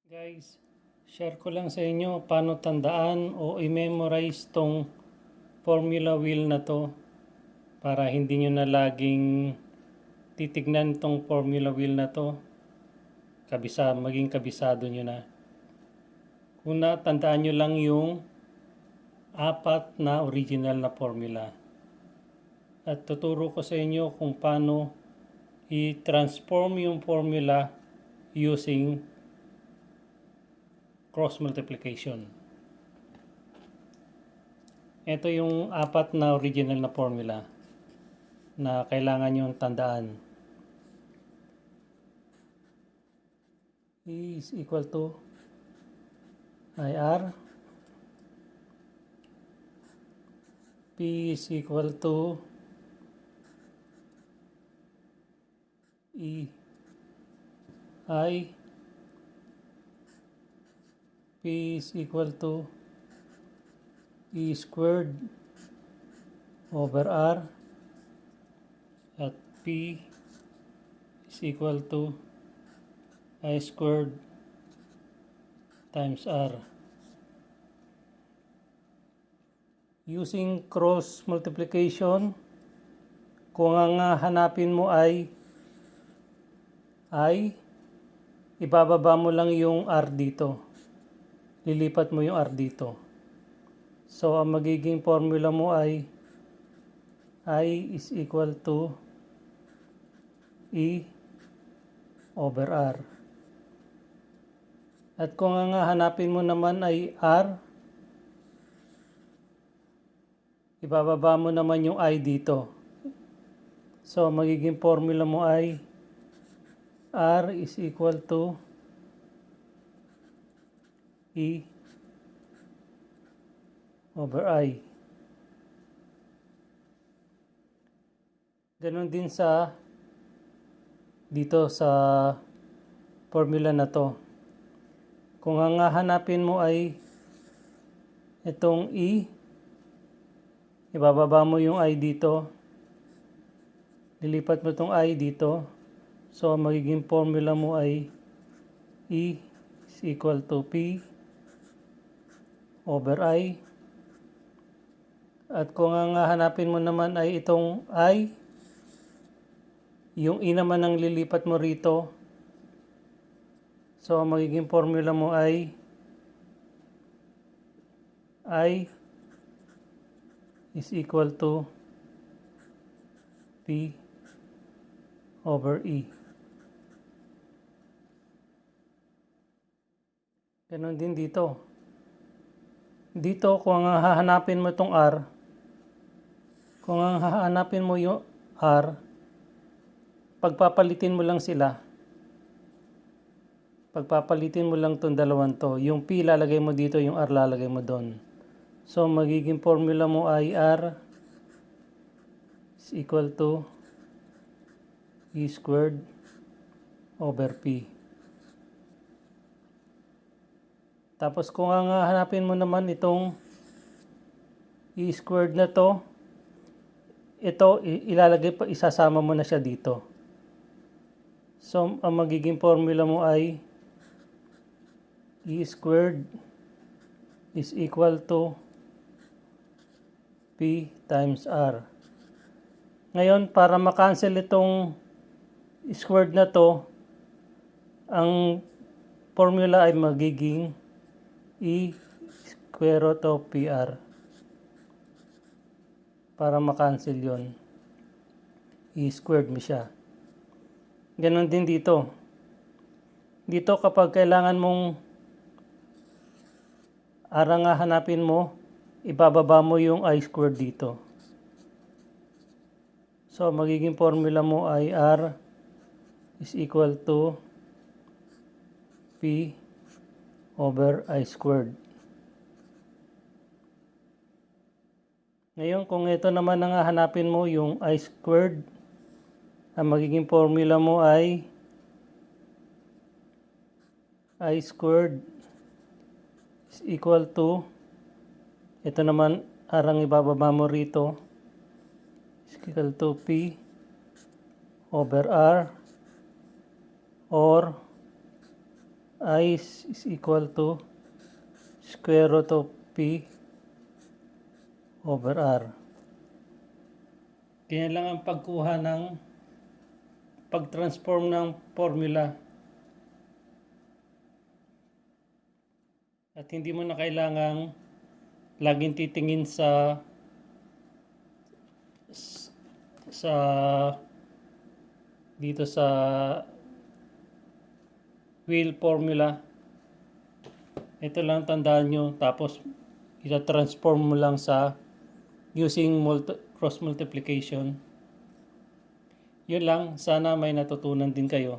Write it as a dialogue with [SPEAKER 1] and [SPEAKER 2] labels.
[SPEAKER 1] Guys, share ko lang sa inyo paano tandaan o i-memorize tong formula wheel na to para hindi nyo na laging titignan tong formula wheel na to. Maging kabisado nyo na. Una, tandaan nyo lang yung apat na original na formula. At tuturo ko sa inyo kung paano i-transform yung formula using cross multiplication. Ito yung apat na original na formula na kailangan nyo tandaan. E is equal to IR. P is equal to E I. P is equal to E squared over R, at P is equal to I squared times R. Using cross multiplication, kung ang hanapin mo ay I, ibababa mo lang yung R dito. Lilipat mo yung R dito. So, ang magiging formula mo ay I is equal to E over R. At kung ang hanapin mo naman ay R, ibababa mo naman yung I dito. So, magiging formula mo ay R is equal to E over I. Ganon din dito sa formula na to. Kung ang hanapin mo ay itong E, ibababa mo yung I dito. Lilipat mo itong I dito. So, magiging formula mo ay E is equal to P over I. At kung ang hanapin mo naman ay itong I, yung E naman ang lilipat mo rito. So, magiging formula mo ay I is equal to P over E. Ganon din dito. Dito, kung ang hahanapin mo itong R, kung ang hahanapin mo yung R, pagpapalitin mo lang sila. Pagpapalitin mo lang itong dalawang to. Yung P lalagay mo dito, yung R lalagay mo doon. So, magiging formula mo ay R is equal to E squared over P. Tapos kung ang hanapin mo naman itong E squared na to, ito isasama mo na siya dito. So, ang magiging formula mo ay E squared is equal to P times R. Ngayon, para makancel itong squared na to, ang formula ay magiging E square root of PR. Para makancel yon, E squared mo siya. Ganon din dito. Dito, kapag kailangan mong hanapin mo, ibababa mo yung I squared dito. So, magiging formula mo ay R is equal to P over I squared. Ngayon, kung ito naman ang hanapin mo, yung I squared, ang magiging formula mo ay I squared is equal to, ito naman, arang ibababa mo rito, is equal to P over R, or I is equal to square root of P over R. Ganyan lang ang pag-transform ng formula. At hindi mo na kailangang laging titingin sa dito sa wheel formula. Ito lang tandaan nyo, tapos ita-transform mo lang sa using cross multiplication. Yun lang, sana may natutunan din kayo.